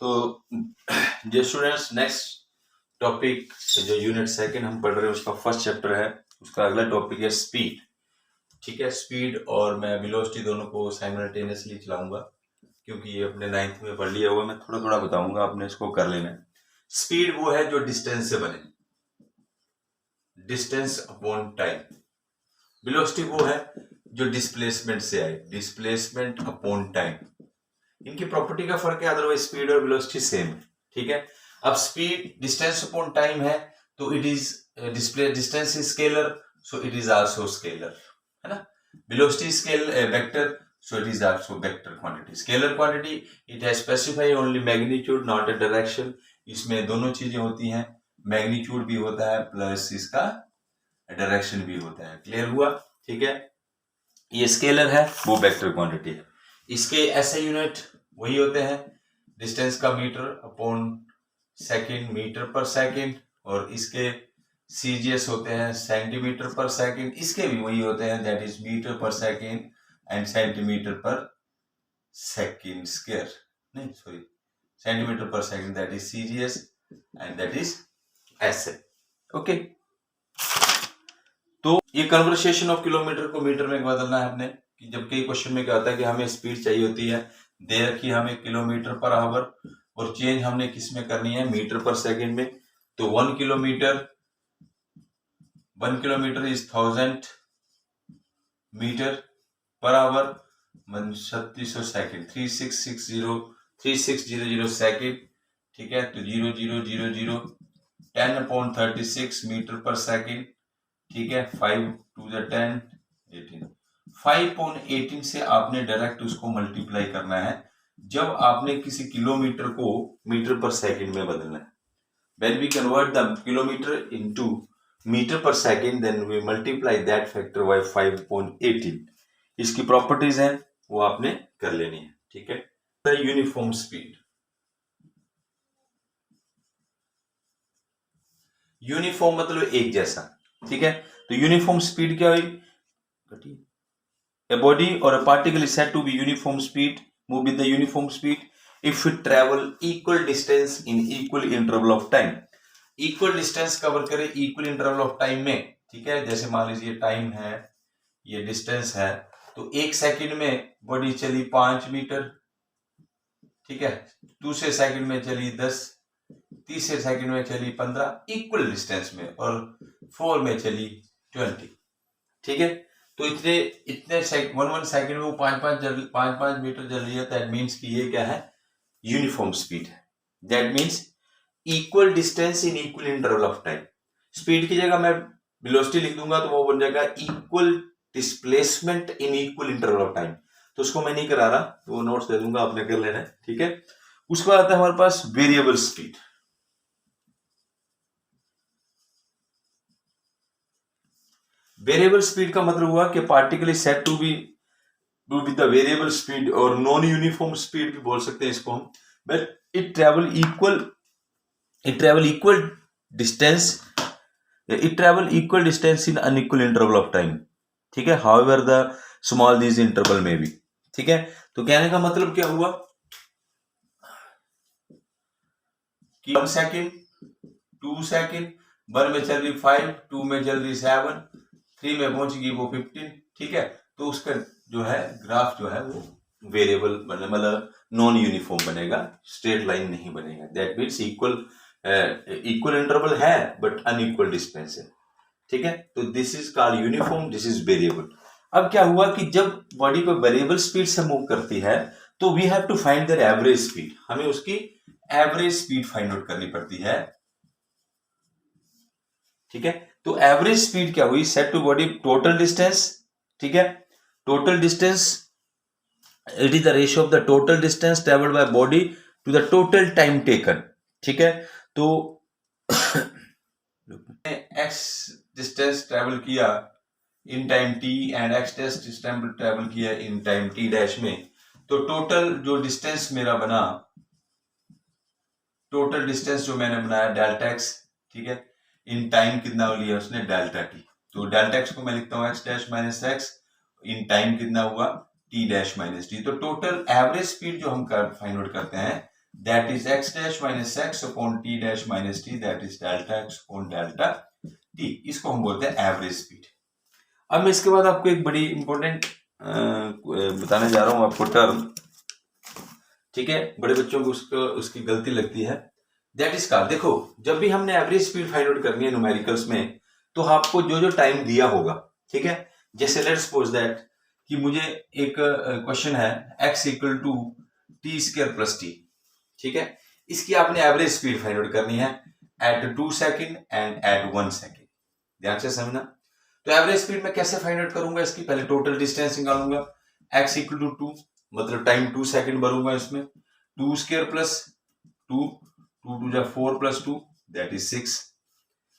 तो जो students, next topic जो यूनिट सेकंड हम पढ़ रहे हैं उसका फर्स्ट चैप्टर है, उसका अगला टॉपिक है स्पीड। ठीक है, स्पीड और मैं वेलोसिटी दोनों को साइमल्टेनियसली चलाऊंगा क्योंकि ये अपने 9th में पढ़ लिया हुआ। मैं थोड़ा थोड़ा बताऊंगा, आपने इसको कर लेना है। स्पीड वो है जो डिस्टेंस से बने, डिस्टेंस अपॉन टाइम। वेलोसिटी वो है जो डिस्प्लेसमेंट से आए, डिस्प्लेसमेंट अपॉन टाइम। इनकी प्रॉपर्टी का फर्क है, अदरवाइज स्पीड और वेलोसिटी सेम है। ठीक है, अब स्पीड डिस्टेंस अपॉन टाइम है तो it is display distance is scalar, so it is also scalar, है ना। Velocity scale vector, so it is also vector quantity. Scalar quantity, it has specify only magnitude not a direction. इसमें दोनों चीजें होती हैं, magnitude भी होता है प्लस इसका डायरेक्शन भी होता है। क्लियर हुआ? ठीक है, ये स्केलर है, वो वेक्टर क्वांटिटी है। इसके ऐसे यूनिट वही होते हैं, डिस्टेंस का metre upon second, metre per second, और इसके सीजीएस होते हैं सेंटीमीटर पर सेकंड। इसके भी वही होते हैं, that is metre per second and centimetre per second square, नहीं sorry, centimetre per second, that is CGS and that is SA. Okay, तो ये कन्वर्सेशन ऑफ किलोमीटर को मीटर में बदलना है हमने। कि जब कई क्वेश्चन में क्या होता है कि हमें स्पीड चाहिए होती है, दे रखी हमें किलोमीटर पर आवर, और चेंज हमने किस में करनी है, मीटर पर सेकंड में। तो 1 kilometre is 1000 metre per hour, 3600 second, 3600 second. ठीक है, तो 0000 10/36 मीटर पर सेकंड। ठीक है, 5 to the 10 18, 5/18 से आपने डायरेक्ट उसको मल्टीप्लाई करना है जब आपने किसी किलोमीटर को मीटर पर सेकंड में बदलना है। When we convert the kilometer into meter per second, then we multiply that factor by 5/18. इसकी प्रॉपर्टीज हैं, वो आपने कर लेनी है। ठीक है, यूनिफॉर्म स्पीड। यूनिफॉर्म मतलब एक जैसा। ठीक है, तो यूनिफॉर्म स्पीड क्या हुई? A body or a particle is said to be uniform speed, move with the uniform speed if it travel equal distance in equal interval of time. Equal distance cover करे equal interval of time में। ठीक है, जैसे मान लीजिए time है, ये distance है, तो 1 सेकंड में बॉडी चली 5 मीटर। ठीक है, दूसरे सेकंड में चली 10, तीसरे सेकंड में चली 15, इक्वल डिस्टेंस में, और 4 में चली 20। ठीक है, तो इतने 1 सेकंड में वो 5 मीटर चल रही है। दैट मीन्स कि ये क्या है, यूनिफॉर्म स्पीड है। That means equal distance in equal interval of time. Speed की जगह मैं वेलोसिटी लिख दूंगा तो वो बन जाएगा equal displacement in equal interval of time. तो उसको मैं नहीं करा रहा, तो वो नोट्स दे दूंगा, आपने कर लेना है। ठीक है, उसके बाद आता है हमारे पास वेरिएबल स्पीड। वेरिएबल स्पीड का मतलब हुआ कि particle is said to be with the variable speed, और नॉन यूनिफॉर्म स्पीड भी बोल सकते हैं इसको हम, but it travel equal distance in unequal interval of time. ठीक है, however the small this interval में भी। ठीक है, तो कहने का मतलब क्या हुआ कि 1 सेकंड, 2 सेकंड, 1 में चल रही 5, 2 में चल रही 7, 3 में पहुंच गई वो 15। ठीक है, तो उसका जो है ग्राफ जो है वो वेरिएबल मतलब नॉन यूनिफॉर्म बनेगा, स्ट्रेट लाइन नहीं बनेगा। दैट मीन्स इक्वल इंटरवल है बट अनइक्वल डिस्टेंस है। ठीक है, तो this is called uniform, this is variable. अब क्या हुआ कि जब बॉडी को वेरिएबल स्पीड से मूव करती है तो we have to find their average speed. हमें उसकी एवरेज स्पीड फाइंड आउट करनी पड़ती है। ठीक है, तो एवरेज स्पीड क्या हुई, set to body total distance. ठीक है, total distance, it is the ratio of the total distance travelled by body to the total time taken. ठीक है, तो एक्स डिस्टेंस ट्रेवल किया in time T and X distance travel किया in time T dash में, तो total जो distance मेरा बना, टोटल डिस्टेंस जो मैंने बनाया डेल्टा एक्स। ठीक है, इन टाइम कितना लिया उसने, डेल्टा टी। तो डेल्टा एक्स को मैं लिखता हूं x dash minus x, in time कितना हुआ टी डैश माइनस टी। तो टोटल एवरेज स्पीड जो हम फाइंड आउट करते हैं that is x dash minus x upon t dash minus T, that is delta x upon delta t। इसको हम बोलते हैं एवरेज स्पीड। अब मैं इसके बाद आपको एक बड़ी इंपॉर्टेंट बताने जा रहा हूं आपको टर्म, ठीक है, बड़े बच्चों को उसकी गलती लगती है। दैट इज कार, देखो जब भी हमने एवरेज स्पीड फाइंड आउट करनी है न्यूमेरिकल्स में, तो आपको जो जो टाइम दिया होगा, ठीक है, जैसे लेट्स सपोज दैट कि मुझे एक क्वेश्चन है x equal to T square plus T, ठीक है, इसकी आपने एवरेज स्पीड फाइंड आउट करनी है at 2 second and at 1 second. ध्यान से समझना। तो एवरेज स्पीड में कैसे फाइंड आउट करूंगा इसकी, पहले टोटल डिस्टेंस निकालूंगा, x इक्वल टू 2 मतलब टाइम 2 सेकेंड भरूंगा इसमें, 2 स्क्वायर प्लस 2, 2 2 जा 4 प्लस 2 दैट इज 6।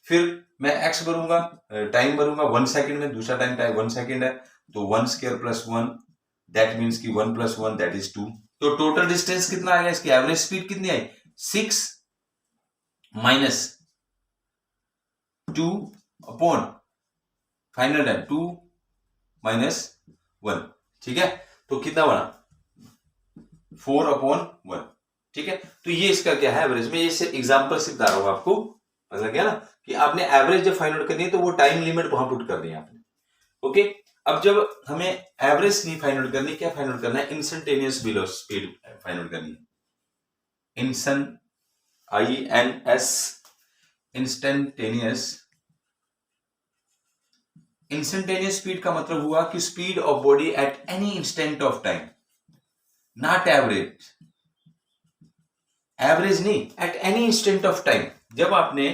फिर मैं x भरूंगा, टाइम भरूंगा 1 सेकेंड में, दूसरा टाइम 1 सेकेंड है, तो 1 स्क्वायर प्लस 1 दैट मीन्स की 1 प्लस 1 दैट इज 2। तो टोटल डिस्टेंस कितना आएगा, इसकी एवरेज स्पीड कितनी आई, 6 minus 2 upon final time 2 minus 1, ठीक है, तो कितना बना 4 अपॉन 1, ठीक है। तो ये इसका क्या है एवरेज में, ये एग्जांपल से बता रहा हूं आपको, पता गया ना कि आपने एवरेज जब फाइंड आउट करनी है तो वो टाइम लिमिट वहां पुट करनी है आपने, ओके। अब जब हमें एवरेज नहीं फाइंड आउट करनी, क्या फाइंड आउट करना है, इंस्टेंटेनियस स्पीड फाइंड आउट करनी है। इंस्टेंटेनियस स्पीड का मतलब हुआ कि speed of body at any instant of time, not average, average नहीं, at any instant of time. जब आपने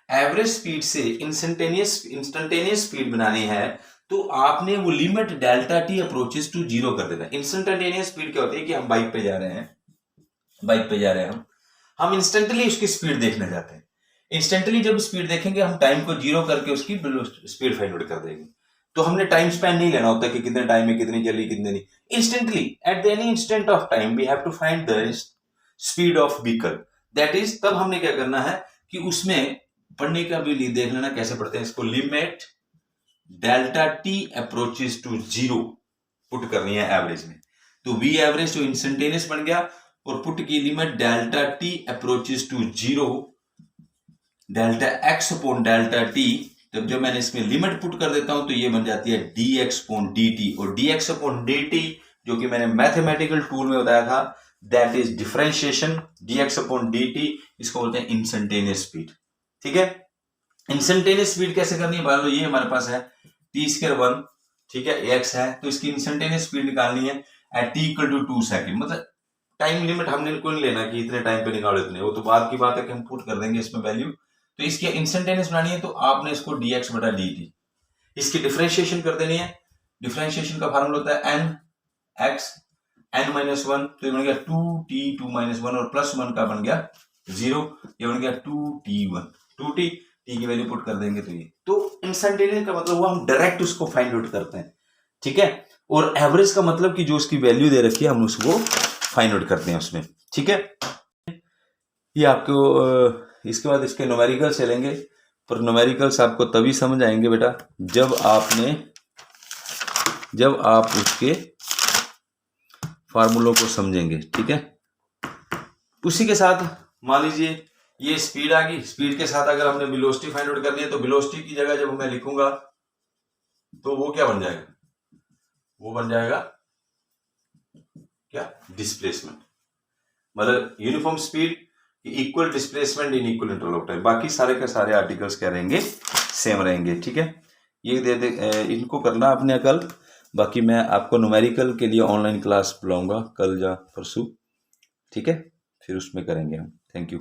एवरेज स्पीड से इंस्टेंटेनियस स्पीड बनानी है तो आपने वो limit delta T approaches to 0 कर देना। इंस्टेंटेनियस स्पीड क्या होती है कि हम बाइक पे जा रहे हैं, हम इंस्टेंटली उसकी स्पीड देखने जाते हैं। इंस्टेंटली जब स्पीड देखेंगे हम टाइम को 0 करके उसकी स्पीड फाइंड आउट कर देंगे। तो हमने टाइम स्पेंड नहीं लेना होता कि कितने टाइम में कितनी चली कितने नहीं, instantly at any instant of time we have to find the speed of vehicle. That is, तब हमने क्या करना है कि उसमें पढ़ने का भी देख लेना कैसे पढ़ते हैं इसको, limit delta T approaches to 0 put करनी है एवरेज में। तो वी एवरेज जो इंस्टेंटेनियस बन गया और पुट की limit delta T approaches to 0 delta x upon delta t. तब जब मैंने इसमें लिमिट पुट कर देता हूं तो ये बन जाती है dx अपॉन dt, और dx अपॉन dt जो कि मैंने मैथमेटिकल टूल में बताया था that is differentiation, dx upon dt, इसको बोलते हैं इंस्टेंटेनियस स्पीड, ठीक है। इंस्टेंटेनियस स्पीड कैसे करनी है, मान लो ये हमारे पास है t स्क्वायर 1, ठीक है, x है, तो इसकी इंस्टेंटेनियस स्पीड निकालनी है at t equal to 2 second. मतलब टाइम लिमिट हमने को नहीं लेना कि इतने टाइम पे निकालो इतने, वो तो बाद की बात है कि हम पुट कर देंगे इसमें वैल्यू। तो इसकी इंस्टेंटेनियस बनानी है तो आपने इसको dx बटा dt, इसकी डिफरेंशिएशन कर देनी है। डिफरेंशिएशन का फार्मूला होता है n x n माइनस 1, तो ये बन गया 2t 2 माइनस 1 और प्लस 1 का बन गया 0, ये बन गया 2t1, 2t t की वैल्यू पुट कर देंगे तो ये। तो इंस्टेंटेनियस का मतलब हुआ हम डायरेक्ट उसको फाइंड आउट करते हैं, ठीक है। और एवरेज का मतलब कि जो उसकी वैल्यू दे रखी है हम उसको फाइंड आउट करते हैं उसमें, ठीक है। ये आपको इसके बाद इसके न्यूमेरिकल्स चलेंगे, पर न्यूमेरिकल्स आपको तभी समझ आएंगे बेटा जब आप उसके फार्मूलों को समझेंगे, ठीक है। उसी के साथ मान लीजिए ये स्पीड आ गई, स्पीड के साथ अगर हमने वेलोसिटी फाइंड आउट करनी है तो वेलोसिटी की जगह जब मैं लिखूंगा तो वो क्या बन जाएगा, वो बन जाएगा क्या, डिस्प्लेसमेंट। मतलब uniform speed equal displacement in equal interval of time. बाकी सारे के सारे आर्टिकल्स क्या रहेंगे, सेम रहेंगे, ठीक है। ये इनको करना आपने कल। बाकी मैं आपको न्यूमेरिकल के लिए ऑनलाइन क्लास बुलाऊंगा कल या परसों, ठीक है, फिर उसमें करेंगे हम। Thank you.